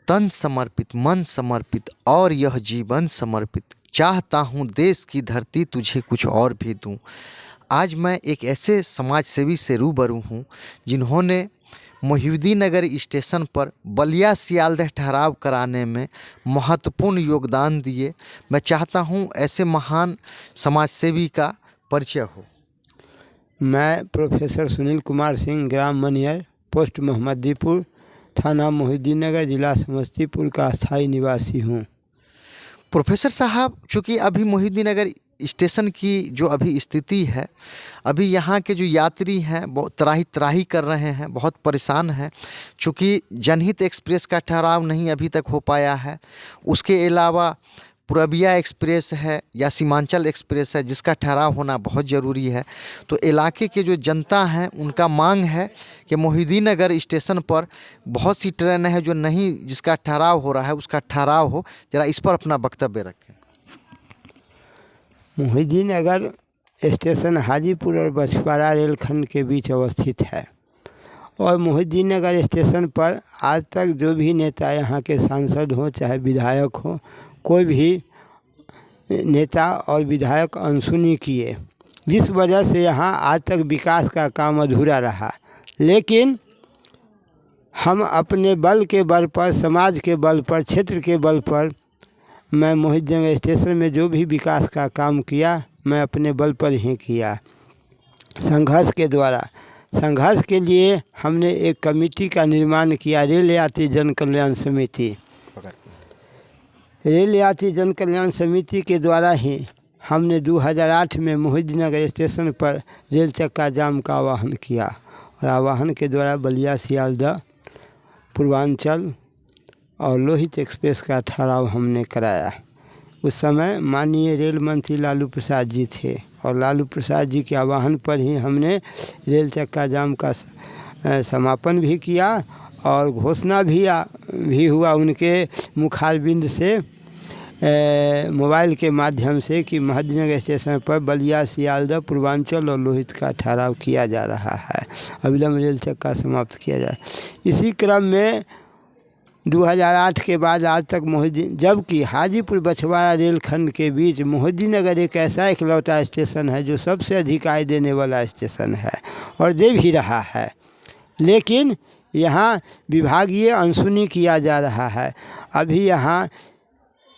तन समर्पित, मन समर्पित और यह जीवन समर्पित, चाहता हूँ देश की धरती तुझे कुछ और भी दूँ। आज मैं एक ऐसे समाज सेवी से रूबरू हूँ जिन्होंने मोहिउद्दीन नगर स्टेशन पर बलिया सियालदह ठहराव कराने में महत्वपूर्ण योगदान दिए। मैं चाहता हूँ ऐसे महान समाज सेवी का परिचय हो। मैं प्रोफेसर सुनील कुमार सिंह, ग्राम मनियर, पोस्ट मोहम्मदीपुर, थाना मोहिउद्दीन नगर, जिला समस्तीपुर का स्थायी निवासी हूँ। प्रोफेसर साहब, चूँकि अभी मोहिउद्दीन नगर स्टेशन की जो अभी स्थिति है, अभी यहाँ के जो यात्री हैं बहुत त्राही त्राही कर रहे हैं, बहुत परेशान हैं। चूँकि जनहित एक्सप्रेस का ठहराव नहीं अभी तक हो पाया है, उसके अलावा पूरबिया एक्सप्रेस है या सीमांचल एक्सप्रेस है जिसका ठहराव होना बहुत ज़रूरी है। तो इलाके के जो जनता हैं उनका मांग है कि मोहिउद्दीन नगर स्टेशन पर बहुत सी ट्रेन है जो नहीं, जिसका ठहराव हो रहा है उसका ठहराव हो। ज़रा इस पर अपना वक्तव्य रखें। मोहिउद्दीन नगर स्टेशन हाजीपुर और बछवाड़ा रेलखंड के बीच अवस्थित है और मोहिउद्दीन नगर स्टेशन पर आज तक जो भी नेता यहाँ के सांसद हों चाहे विधायक हों, कोई भी नेता और विधायक अनसुनी किए, जिस वजह से यहाँ आज तक विकास का काम अधूरा रहा। लेकिन हम अपने बल के बल पर, समाज के बल पर, क्षेत्र के बल पर, मैं मोहिउद्दीन नगर स्टेशन में जो भी विकास का काम किया मैं अपने बल पर ही किया। संघर्ष के द्वारा, संघर्ष के लिए हमने एक कमेटी का निर्माण किया, रेल यात्री जन कल्याण समिति। रेल यात्री जन कल्याण समिति के द्वारा ही हमने 2008 में मोहिउद्दीन नगर स्टेशन पर रेल चक्का जाम का आह्वान किया और आह्वान के द्वारा बलिया सियालदह, पूर्वांचल और लोहित एक्सप्रेस का ठहराव हमने कराया। उस समय माननीय रेल मंत्री लालू प्रसाद जी थे और लालू प्रसाद जी के आह्वान पर ही हमने रेल चक्का जाम का समापन भी किया और घोषणा भी हुआ उनके मुखारबिंद से, मोबाइल के माध्यम से, कि मोहिउद्दीन नगर स्टेशन पर बलिया सियालदह, पूर्वांचल और लोहित का ठहराव किया जा रहा है, अविलंब रेल चक्का समाप्त किया जाए। इसी क्रम में 2008 के बाद आज तक जबकि हाजीपुर बछवाड़ा रेलखंड के बीच मोहिउद्दीन नगर एक ऐसा इकलौता स्टेशन है जो सबसे अधिक आय देने वाला स्टेशन है और दे भी रहा है, लेकिन यहाँ विभागीय अनसुनी किया जा रहा है। अभी यहाँ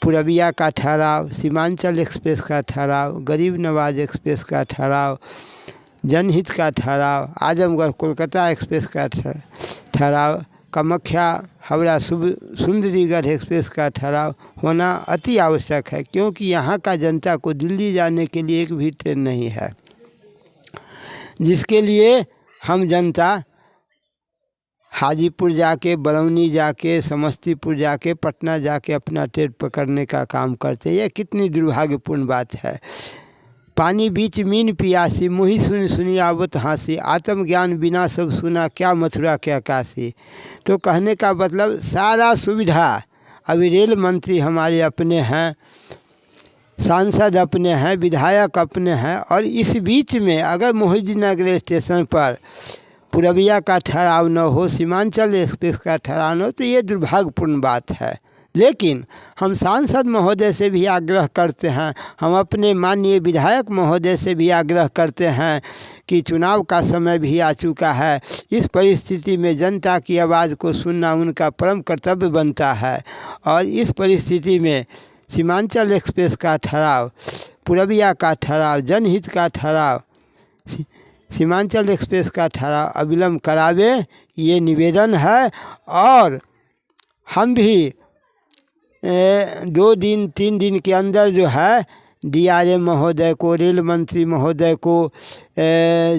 पूरबिया का ठहराव, सीमांचल एक्सप्रेस का ठहराव, गरीब नवाज एक्सप्रेस का ठहराव, जनहित का ठहराव, आजमगढ़ कोलकाता एक्सप्रेस का ठहराव, कामाख्या हावड़ा सुंदरीगढ़ एक्सप्रेस का ठहराव होना अति आवश्यक है, क्योंकि यहाँ का जनता को दिल्ली जाने के लिए एक भी ट्रेन नहीं है, जिसके लिए हम जनता हाजीपुर जाके, बरौनी जाके, समस्तीपुर जाके, पटना जाके अपना ट्रेन पकड़ने का काम करते हैं। यह कितनी दुर्भाग्यपूर्ण बात है। पानी बीच मीन पियासी, मुही सुन सुनी आवत हाँसी, आत्मज्ञान बिना सब सुना, क्या मथुरा क्या काशी। तो कहने का मतलब सारा सुविधा, अभी रेल मंत्री हमारे अपने हैं, सांसद अपने हैं, विधायक अपने हैं, और इस बीच में अगर मोहिउद्दीन नगर स्टेशन पर पूरबिया का ठहराव न हो, सीमांचल एक्सप्रेस का ठहराव न हो, तो ये दुर्भाग्यपूर्ण बात है। लेकिन हम सांसद महोदय से भी आग्रह करते हैं, हम अपने माननीय विधायक महोदय से भी आग्रह करते हैं कि चुनाव का समय भी आ चुका है। इस परिस्थिति में जनता की आवाज़ को सुनना उनका परम कर्तव्य बनता है और इस परिस्थिति में सीमांचल एक्सप्रेस का ठहराव, पूरबिया का ठहराव, जनहित का ठहराव, सीमांचल एक्सप्रेस का ठहराव अविलंब करावे, ये निवेदन है। और हम भी 2 दिन 3 दिन के अंदर जो है DRM महोदय को, रेल मंत्री महोदय को,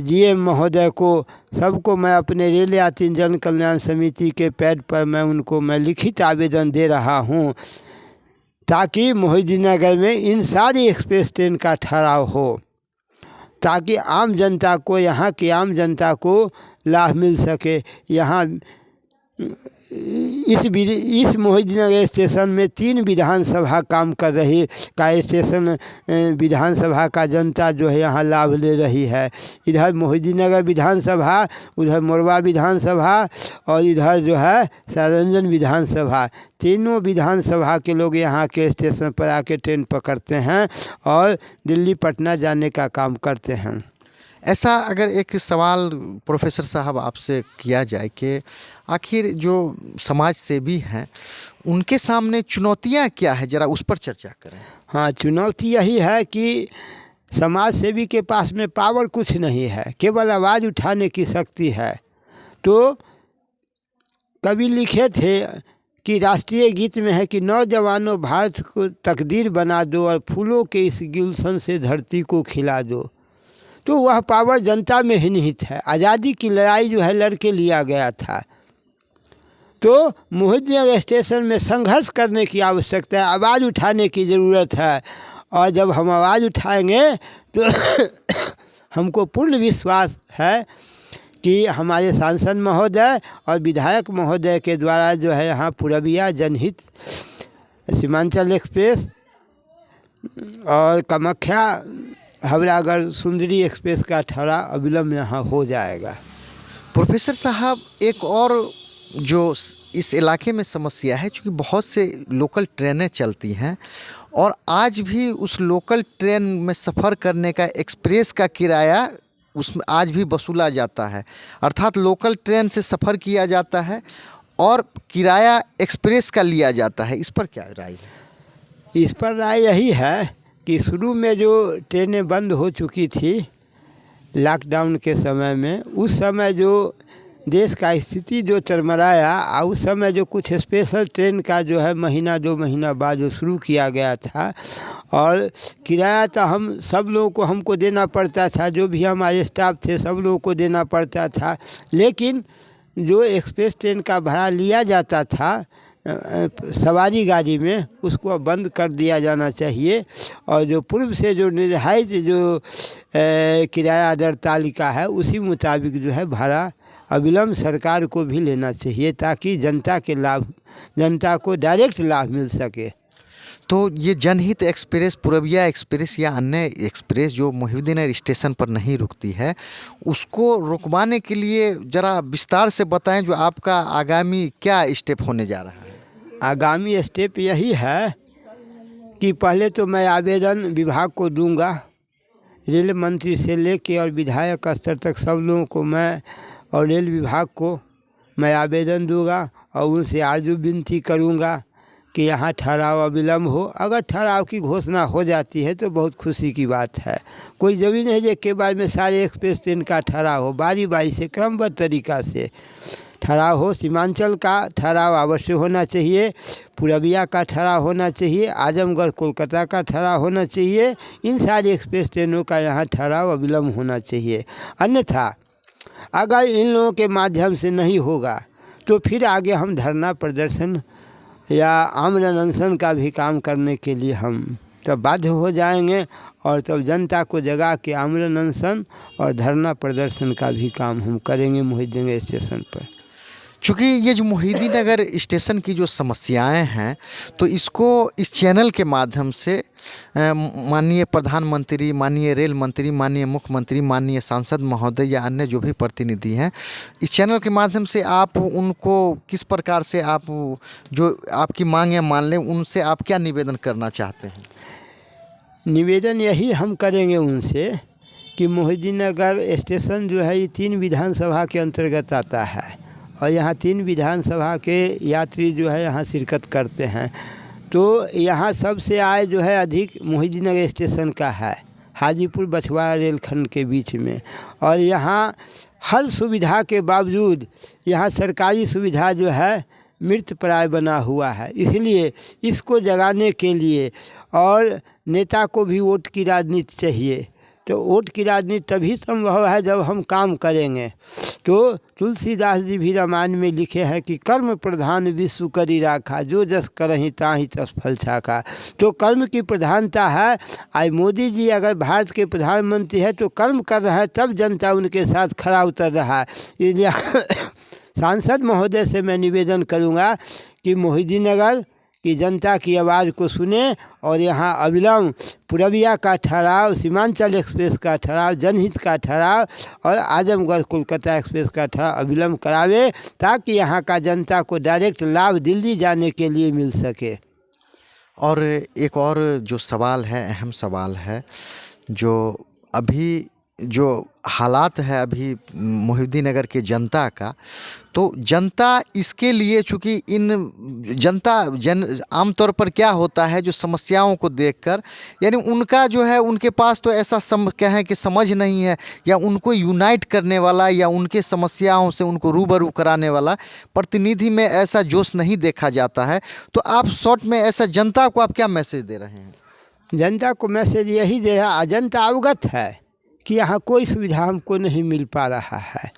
GM महोदय को, सबको मैं अपने रेल यात्री जन कल्याण समिति के पैड पर मैं लिखित आवेदन दे रहा हूँ, ताकि मोहिउद्दीन नगर में इन सारी एक्सप्रेस ट्रेन का ठहराव हो, ताकि आम जनता को, यहाँ की आम जनता को लाभ मिल सके। यहाँ इस मोहिदीनगर स्टेशन में 3 विधानसभा काम कर रही का स्टेशन विधानसभा का जनता जो है यहाँ लाभ ले रही है। इधर मोहिदीनगर विधानसभा, उधर मोरवा विधानसभा और इधर जो है सारंजन विधानसभा, तीनों विधानसभा के लोग यहाँ के स्टेशन पर आके ट्रेन पकड़ते हैं और दिल्ली पटना जाने का काम करते हैं। ऐसा अगर एक सवाल प्रोफेसर साहब आपसे किया जाए कि आखिर जो समाज सेवी हैं उनके सामने चुनौतियां क्या है, ज़रा उस पर चर्चा करें। हाँ, चुनौती यही है कि समाज सेवी के पास में पावर कुछ नहीं है, केवल आवाज़ उठाने की शक्ति है। तो कवि लिखे थे कि राष्ट्रीय गीत में है कि नौजवानों भारत को तकदीर बना दो और फूलों के इस गुलशन से धरती को खिला दो। तो वह पावर जनता में ही निहित है। आज़ादी की लड़ाई जो है लड़के लिया गया था। तो मोहिदीनगर स्टेशन में संघर्ष करने की आवश्यकता है, आवाज़ उठाने की ज़रूरत है। और जब हम आवाज़ उठाएंगे तो हमको पूर्ण विश्वास है कि हमारे सांसद महोदय और विधायक महोदय के द्वारा जो है यहाँ पूरबिया जनहित, सीमांचल एक्सप्रेस और कामाख्या हावड़ागढ़ सुंदरी एक्सप्रेस का ठहरा अविलंब यहाँ हो जाएगा। प्रोफेसर साहब, एक और जो इस इलाके में समस्या है, चूँकि बहुत से लोकल ट्रेनें चलती हैं और आज भी उस लोकल ट्रेन में सफ़र करने का एक्सप्रेस का किराया उसमें आज भी वसूला जाता है। अर्थात लोकल ट्रेन से सफ़र किया जाता है और किराया एक्सप्रेस का लिया जाता है। इस पर क्या राय है? इस पर राय यही है कि शुरू में जो ट्रेनें बंद हो चुकी थी लॉकडाउन के समय में, उस समय जो देश का स्थिति जो चरमराया और उस समय जो कुछ स्पेशल ट्रेन का जो है महीना 2 महीना बाद जो शुरू किया गया था, और किराया तो हम सब लोगों को हमको देना पड़ता था, जो भी हमारे स्टाफ थे सब लोगों को देना पड़ता था। लेकिन जो एक्सप्रेस ट्रेन का भाड़ा लिया जाता था सवारी गाड़ी में, उसको अब बंद कर दिया जाना चाहिए। और जो पूर्व से जो निर्धारित जो किराया दर तालिका है उसी मुताबिक जो है भाड़ा अविलंब सरकार को भी लेना चाहिए, ताकि जनता को डायरेक्ट लाभ मिल सके। तो ये जनहित एक्सप्रेस, पूरबिया एक्सप्रेस या अन्य एक्सप्रेस जो मोहिदीनगर स्टेशन पर नहीं रुकती है, उसको रुकवाने के लिए ज़रा विस्तार से बताएं, जो आपका आगामी क्या स्टेप होने जा रहा है? आगामी स्टेप यही है कि पहले तो मैं आवेदन विभाग को दूंगा, रेल मंत्री से लेके और विधायक स्तर तक सब लोगों को मैं और रेल विभाग को मैं आवेदन दूंगा और उनसे आरजू विनती करूंगा कि यहाँ ठहराव अविलंब हो। अगर ठहराव की घोषणा हो जाती है तो बहुत खुशी की बात है। कोई ज़रूरी नहीं है कि बार में सारे एक्सप्रेस ट्रेन का ठहराव हो, बारी बारी से क्रमबद्ध तरीक़ा से ठहराव हो। सीमांचल का ठहराव अवश्य होना चाहिए, पूरबिया का ठहराव होना चाहिए, आजमगढ़ कोलकाता का ठहराव होना चाहिए। इन सारी एक्सप्रेस ट्रेनों का यहाँ ठहराव अविलंब होना चाहिए। अन्यथा अगर इन लोगों के माध्यम से नहीं होगा तो फिर आगे हम धरना प्रदर्शन या आमरण अनशन का भी काम करने के लिए हम तब बाध्य हो जाएंगे, और तब जनता को जगा के आमरण अनशन और धरना प्रदर्शन का भी काम हम करेंगे मोहिदीनगर स्टेशन पर। चूँकि ये जो मोहिदीनगर स्टेशन की जो समस्याएं हैं, तो इसको इस चैनल के माध्यम से माननीय प्रधानमंत्री, माननीय रेल मंत्री, माननीय मुख्यमंत्री, माननीय सांसद महोदय या अन्य जो भी प्रतिनिधि हैं, इस चैनल के माध्यम से आप उनको किस प्रकार से आप जो आपकी मांगें मान लें, उनसे आप क्या निवेदन करना चाहते हैं? निवेदन यही हम करेंगे उनसे कि मोहिदीनगर स्टेशन जो है ये 3 विधानसभा के अंतर्गत आता है और यहाँ 3 विधानसभा के यात्री जो है यहाँ शिरकत करते हैं। तो यहाँ सबसे आय जो है अधिक मोहिदीनगर स्टेशन का है, हाजीपुर बछवाड़ा रेलखंड के बीच में। और यहाँ हर सुविधा के बावजूद यहाँ सरकारी सुविधा जो है मृत प्राय बना हुआ है। इसलिए इसको जगाने के लिए और नेता को भी वोट की राजनीति चाहिए। तो वोट की राजनीति तभी संभव है जब हम काम करेंगे। तो तुलसीदास जी भी रामायण में लिखे हैं कि कर्म प्रधान विश्व करी राखा, जो जस करहि ताहि तस फल छाका। तो कर्म की प्रधानता है। आज मोदी जी अगर भारत के प्रधानमंत्री है तो कर्म कर रहा है, तब जनता उनके साथ खड़ा उतर रहा है। इसलिए सांसद महोदय से मैं निवेदन करूंगा कि मोहिउद्दीननगर की जनता की आवाज़ को सुने और यहाँ अविलंब पूरबिया का ठहराव, सीमांचल एक्सप्रेस का ठहराव, जनहित का ठहराव और आजमगढ़ कोलकाता एक्सप्रेस का ठहराव अविलंब करावे, ताकि यहाँ का जनता को डायरेक्ट लाभ दिल्ली जाने के लिए मिल सके। और एक और जो सवाल है, अहम सवाल है, जो अभी जो हालात है अभी मोहिउद्दीननगर के जनता का, तो जनता इसके लिए, चूँकि इन जन आमतौर पर क्या होता है, जो समस्याओं को देखकर, यानी उनका जो है उनके पास तो ऐसा कहें कि समझ नहीं है, या उनको यूनाइट करने वाला या उनके समस्याओं से उनको रूबरू कराने वाला प्रतिनिधि में ऐसा जोश नहीं देखा जाता है। तो आप शॉर्ट में ऐसा जनता को आप क्या मैसेज दे रहे हैं? जनता को मैसेज यही दे रहा, जनता अवगत है कि यहाँ कोई सुविधा हमको नहीं मिल पा रहा है,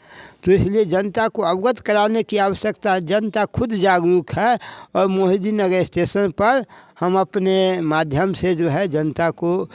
तो इसलिए जनता को अवगत कराने की आवश्यकता है। जनता खुद जागरूक है और मोहिउद्दीननगर स्टेशन पर हम अपने माध्यम से जो है जनता को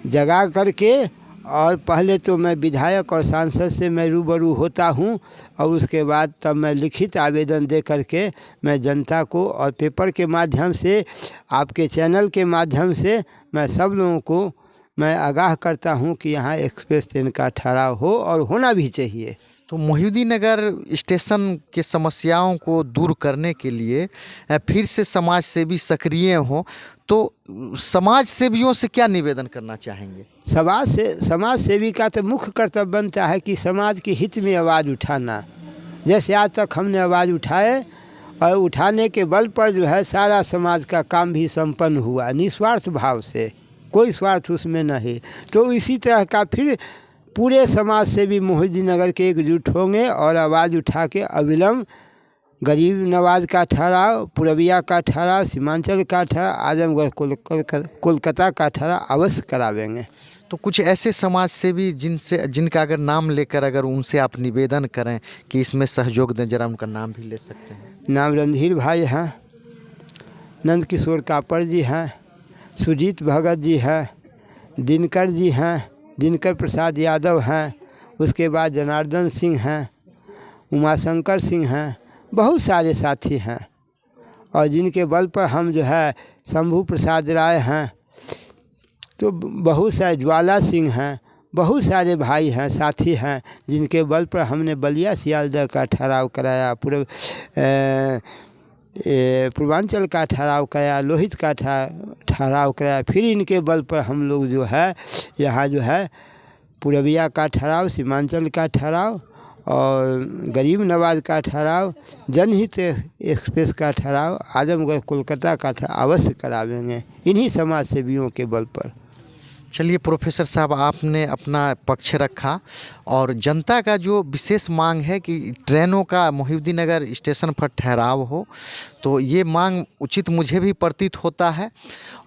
जगा करके, और पहले तो मैं विधायक और सांसद से मैं रूबरू होता हूँ और उसके बाद तब मैं लिखित आवेदन दे करके मैं जनता को और पेपर के माध्यम से, आपके चैनल के माध्यम से मैं सब लोगों को मैं आगाह करता हूं कि यहाँ एक्सप्रेस ट्रेन का ठहराव हो और होना भी चाहिए। तो मोहिउद्दीननगर स्टेशन के समस्याओं को दूर करने के लिए फिर से समाज सेवी सक्रिय हों, तो समाज सेवियों से क्या निवेदन करना चाहेंगे? समाज सेवी का तो मुख्य कर्तव्य बनता है कि समाज के हित में आवाज़ उठाना। जैसे आज तक हमने आवाज़ उठाए और उठाने के बल पर जो है सारा समाज का काम भी संपन्न हुआ, निस्वार्थ भाव से, कोई स्वार्थ उसमें नहीं। तो इसी तरह का फिर पूरे समाज से भी मोहिउद्दीननगर के एकजुट होंगे और आवाज़ उठा के अविलंब गरीब नवाज का ठहराव, पूरबिया का ठहराव, सीमांचल का ठहराव, आजमगढ़ कोलकाता का ठहराव अवश्य करावेंगे। तो कुछ ऐसे समाज सेवी जिनका अगर नाम लेकर अगर उनसे आप निवेदन करें कि इसमें सहयोग दें, जरा उनका नाम भी ले सकते हैं? नाम रणधीर भाई हैं, नंद किशोर कापर जी हैं, सुजीत भगत जी हैं, दिनकर जी हैं, दिनकर प्रसाद यादव हैं, उसके बाद जनार्दन सिंह हैं, उमाशंकर सिंह हैं, बहुत सारे साथी हैं। और जिनके बल पर हम जो है शंभू प्रसाद राय हैं, तो बहुत सारे ज्वाला सिंह हैं, बहुत सारे भाई हैं, साथी हैं, जिनके बल पर हमने बलिया सियालदह का ठहराव कराया, पूर्वांचल का ठहराव कराया, लोहित का ठहराव कराया। फिर इनके बल पर हम लोग जो है यहाँ जो है पूरबिया का ठहराव, सीमांचल का ठहराव और गरीब नवाज का ठहराव, जनहित एक्सप्रेस का ठहराव, आजमगढ़ कोलकाता का ठहराव अवश्य करावेंगे इन्हीं समाज सेवियों के बल पर। चलिए प्रोफेसर साहब, आपने अपना पक्ष रखा और जनता का जो विशेष मांग है कि ट्रेनों का मोहिउद्दीननगर स्टेशन पर ठहराव हो, तो ये मांग उचित मुझे भी प्रतीत होता है।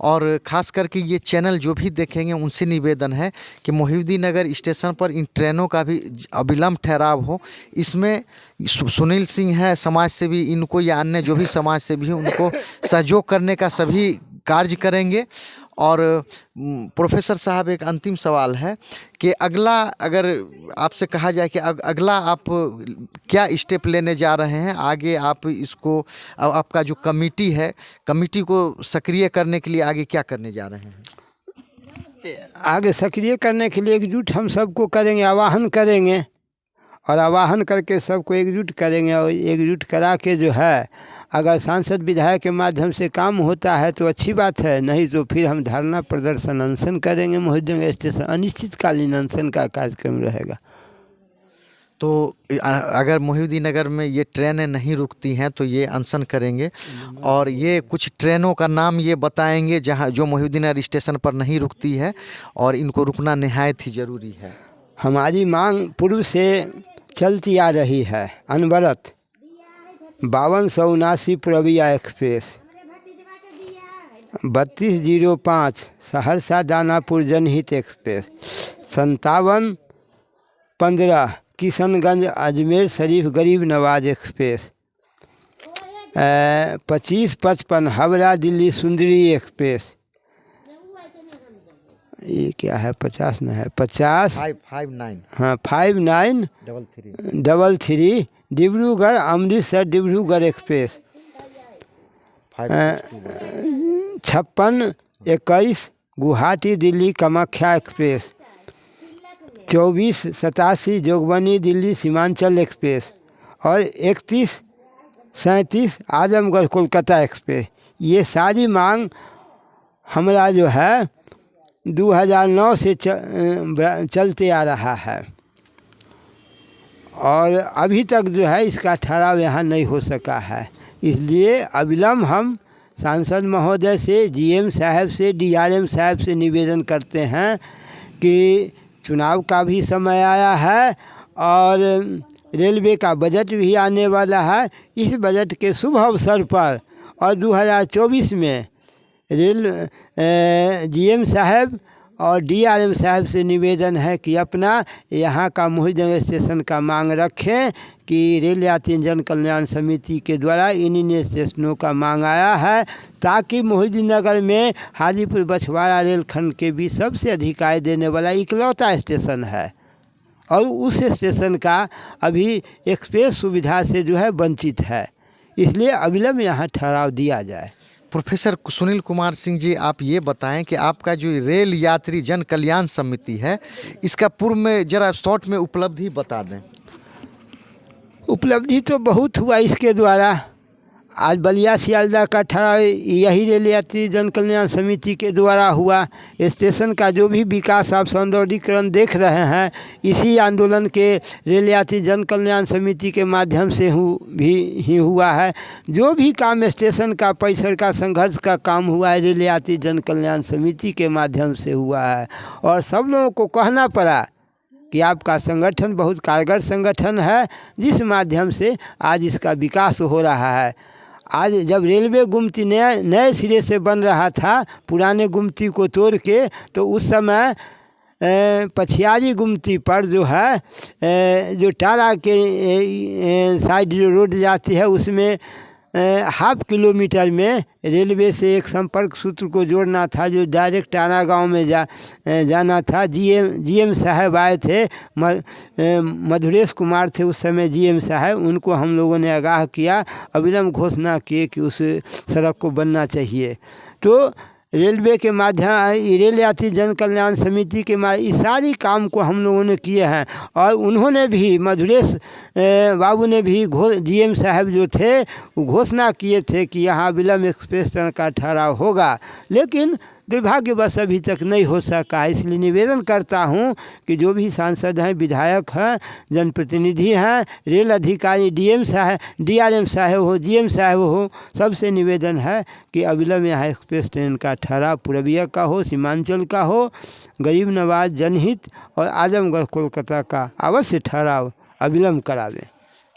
और ख़ास करके ये चैनल जो भी देखेंगे उनसे निवेदन है कि मोहिउद्दीननगर स्टेशन पर इन ट्रेनों का भी अविलंब ठहराव हो। इसमें सुनील सिंह है समाज सेवी, इनको या अन्य जो भी समाज सेवी हैं उनको सहयोग करने का सभी कार्य करेंगे। और प्रोफेसर साहब, एक अंतिम सवाल है कि अगला अगर आपसे कहा जाए कि अगला आप क्या स्टेप लेने जा रहे हैं आगे, आप इसको आपका जो कमेटी है, कमेटी को सक्रिय करने के लिए आगे क्या करने जा रहे हैं? आगे सक्रिय करने के लिए एकजुट हम सबको करेंगे, आवाहन करेंगे और आवाहन करके सबको एकजुट करेंगे और एकजुट करा के जो है अगर सांसद विधायक के माध्यम से काम होता है तो अच्छी बात है, नहीं तो फिर हम धरना प्रदर्शन अनशन करेंगे। मोहिउद्दीननगर स्टेशन अनिश्चितकालीन अनशन का कार्यक्रम रहेगा। तो अगर मोहिउद्दीननगर में ये ट्रेनें नहीं रुकती हैं तो ये अनशन करेंगे। और ये कुछ ट्रेनों का नाम ये बताएंगे जहाँ जो मोहिउद्दीननगर स्टेशन पर नहीं रुकती है और इनको रुकना निहायत ही ज़रूरी है। हमारी मांग पूर्व से चलती आ रही है अनवरत 5279 पूरबिया एक्सप्रेस, 3205 सहरसा दानापुर जनहित एक्सप्रेस, 5715 किशनगंज अजमेर शरीफ गरीब नवाज एक्सप्रेस, 2555 हावड़ा दिल्ली सुंदरी एक्सप्रेस, ये क्या है 50 न है 50 559 हाँ 5933 Dibrugarh Amritsar Dibrugarh express 5621 Guwahati Delhi Kamakhya express 2487 Jogbani Delhi Seemanchal express और 3137 आजमगढ़ कोलकाता एक्सप्रेस। ये सारी मांग हमारा जो है 2009 से चलते आ रहा है और अभी तक जो है इसका ठहराव यहाँ नहीं हो सका है। इसलिए अविलंब हम सांसद महोदय से, जीएम साहब से, डीआरएम साहब से निवेदन करते हैं कि चुनाव का भी समय आया है और रेलवे का बजट भी आने वाला है। इस बजट के शुभ अवसर पर और 2024 में जीएम साहब और डीआरएम साहब से निवेदन है कि अपना यहाँ का मोहितनगर स्टेशन का मांग रखें कि रेल यात्री जन कल्याण समिति के द्वारा इन स्टेशनों का मांग आया है, ताकि मोहितनगर में हाजीपुर बछवाड़ा रेलखंड के बीच सबसे अधिक आय देने वाला इकलौता स्टेशन है और उस स्टेशन का अभी एक्सप्रेस सुविधा से जो है वंचित है। इसलिए अविलंब यहाँ ठहराव दिया जाए। प्रोफेसर सुनील कुमार सिंह जी, आप ये बताएं कि आपका जो रेल यात्री जन कल्याण समिति है, इसका पूर्व में जरा शॉर्ट में उपलब्धि बता दें। उपलब्धि तो बहुत हुआ इसके द्वारा। आज बलिया सियालदह का ठहराव यही रेल यात्री जन कल्याण समिति के द्वारा हुआ। स्टेशन का जो भी विकास आप सौंदर्यीकरण देख रहे हैं, इसी आंदोलन के रेल यात्री जन कल्याण समिति के माध्यम से ही हुआ है। जो भी काम स्टेशन का परिसर का संघर्ष का काम हुआ है, रेल यात्री जन कल्याण समिति के माध्यम से हुआ है और सब लोगों को कहना पड़ा कि आपका संगठन बहुत कारगर संगठन है, जिस माध्यम से आज इसका विकास हो रहा है। आज जब रेलवे गुमती नए सिरे से बन रहा था, पुराने गुमती को तोड़ के, तो उस समय पछियारी गुमती पर जो है जो टारा के साइड जो रोड जाती है, उसमें हाफ किलोमीटर में रेलवे से एक संपर्क सूत्र को जोड़ना था जो डायरेक्ट टारा गांव में जाना था। जीएम साहब आए थे, मधुरेश कुमार थे उस समय जीएम साहब। उनको हम लोगों ने आगाह किया, अविलंब घोषणा किए कि उस सड़क को बनना चाहिए। तो रेलवे के माध्यम, रेल यात्री जन कल्याण समिति के इस सारी काम को हम लोगों ने किए हैं और उन्होंने भी, मधुरेश बाबू ने भी, जीएम साहब जो थे वो घोषणा किए थे कि यहाँ विलंब एक्सप्रेस ट्रेन का ठहराव होगा, लेकिन दुर्भाग्यवश अभी तक नहीं हो सका। इसलिए निवेदन करता हूँ कि जो भी सांसद हैं, विधायक हैं, जनप्रतिनिधि हैं, रेल अधिकारी, डीएम साहब, डीआरएम साहब हो, जीएम साहब हो, सबसे निवेदन है कि अविलंब यहाँ एक्सप्रेस ट्रेन का ठहराव पूर्वीय का हो, सीमांचल का हो, गरीब नवाज, जनहित और आजमगढ़ कोलकाता का अवश्य ठहराव अविलंब करावें।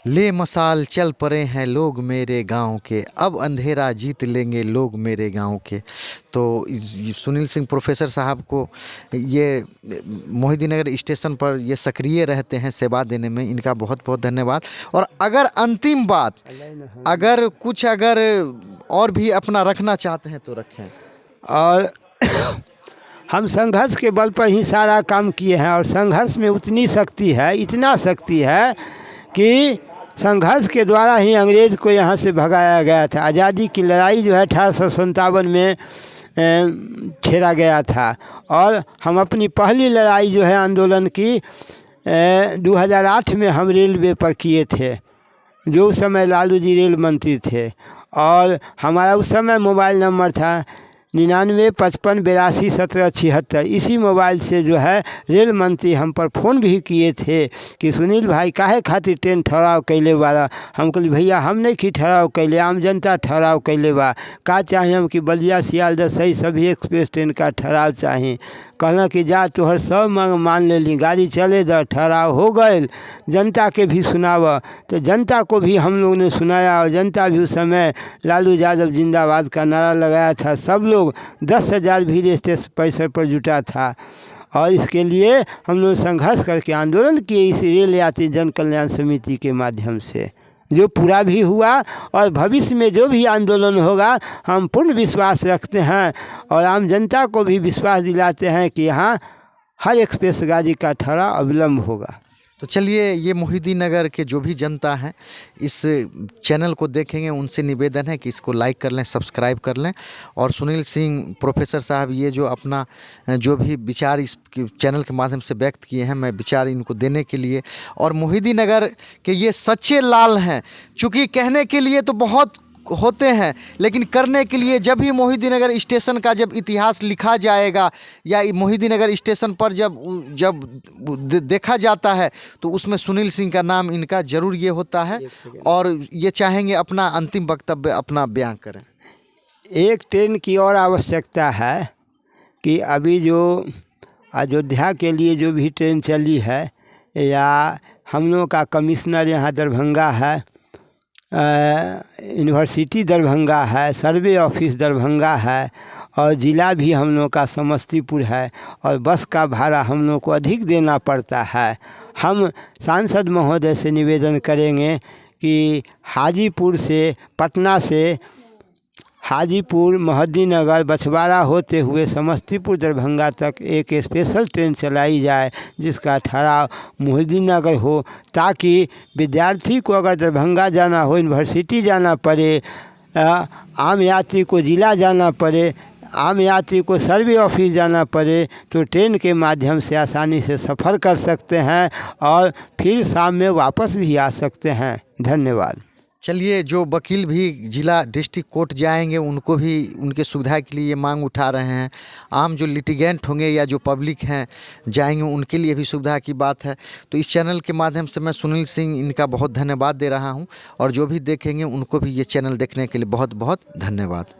ले मसाल चल पड़े हैं लोग मेरे गांव के, अब अंधेरा जीत लेंगे लोग मेरे गांव के। तो सुनील सिंह प्रोफेसर साहब को ये मोहितनगर स्टेशन पर ये सक्रिय रहते हैं सेवा देने में, इनका बहुत बहुत धन्यवाद। और अगर अंतिम बात, अगर कुछ और भी अपना रखना चाहते हैं तो रखें। और हम संघर्ष के बल पर ही सारा काम किए हैं और संघर्ष में उतनी शक्ति है, इतना शक्ति है कि संघर्ष के द्वारा ही अंग्रेज़ को यहाँ से भगाया गया था। आज़ादी की लड़ाई जो है 1857 में छेड़ा गया था और हम अपनी पहली लड़ाई जो है आंदोलन की 2008 में हम रेलवे पर किए थे, जो उस समय लालू जी रेल मंत्री थे। और हमारा उस समय मोबाइल नंबर था 9955821776। इसी मोबाइल से जो है रेल मंत्री हम पर फ़ोन भी किए थे कि सुनील भाई काहे खातिर ट्रेन ठहराव कैले वाला। हम कहली भैया हम नहीं कि ठहराव कैले, आम जनता ठहराव कैले बा। का चाहे हम कि बलिया सियालदह सही सभी एक्सप्रेस ट्रेन का ठहराव चाहें। कहना कि जा तोहर सब मांग मान लेली, गाड़ी चले द, ठहराव हो गए, जनता के भी सुनाव। तो जनता को भी हम लोग ने सुनाया और जनता भी उस समय लालू यादव जिंदाबाद का नारा लगाया था। सब लोग 10,000 भीड़ स्टेशन परिसर पर जुटा था और इसके लिए हम लोग संघर्ष करके आंदोलन किए इस रेल यात्री जन कल्याण समिति के माध्यम से, जो पूरा भी हुआ। और भविष्य में जो भी आंदोलन होगा हम पूर्ण विश्वास रखते हैं और आम जनता को भी विश्वास दिलाते हैं कि यहाँ हर एक्सप्रेस गाड़ी का ठहराव अविलंब होगा। तो चलिए, ये मोहिउद्दीन नगर के जो भी जनता हैं इस चैनल को देखेंगे, उनसे निवेदन है कि इसको लाइक कर लें, सब्सक्राइब कर लें। और सुनील सिंह प्रोफेसर साहब ये जो अपना जो भी विचार इस चैनल के माध्यम से व्यक्त किए हैं, मैं विचार इनको देने के लिए, और मोहिउद्दीन नगर के ये सच्चे लाल हैं। चूँकि कहने के लिए तो बहुत होते हैं, लेकिन करने के लिए जब भी मोहिउद्दीन नगर स्टेशन का जब इतिहास लिखा जाएगा या मोहिउद्दीन नगर स्टेशन पर जब देखा जाता है तो उसमें सुनील सिंह का नाम इनका ज़रूर ये होता है, और ये चाहेंगे अपना अंतिम वक्तव्य अपना बयां करें। एक ट्रेन की और आवश्यकता है कि अभी जो अयोध्या के लिए जो भी ट्रेन चली है, या हम लोगों का कमिश्नर यहाँ दरभंगा है, यूनिवर्सिटी दरभंगा है, सर्वे ऑफिस दरभंगा है, और ज़िला भी हम लोग का समस्तीपुर है, और बस का भाड़ा हम लोग को अधिक देना पड़ता है। हम सांसद महोदय से निवेदन करेंगे कि हाजीपुर से, पटना से हाजीपुर, मोहिउद्दीन नगर, बछवाड़ा होते हुए समस्तीपुर दरभंगा तक एक स्पेशल ट्रेन चलाई जाए, जिसका ठहराव मोहिउद्दीन नगर हो, ताकि विद्यार्थी को अगर दरभंगा जाना हो, यूनिवर्सिटी जाना पड़े, आम यात्री को ज़िला जाना पड़े, आम यात्री को सर्वे ऑफिस जाना पड़े, तो ट्रेन के माध्यम से आसानी से सफ़र कर सकते हैं और फिर शाम में वापस भी आ सकते हैं। धन्यवाद। चलिए, जो वकील भी जिला डिस्ट्रिक्ट कोर्ट जाएंगे उनको भी उनके सुविधा के लिए ये मांग उठा रहे हैं। आम जो लिटिगेंट होंगे या जो पब्लिक हैं जाएंगे उनके लिए भी सुविधा की बात है। तो इस चैनल के माध्यम से मैं सुनील सिंह इनका बहुत धन्यवाद दे रहा हूं, और जो भी देखेंगे उनको भी ये चैनल देखने के लिए बहुत बहुत धन्यवाद।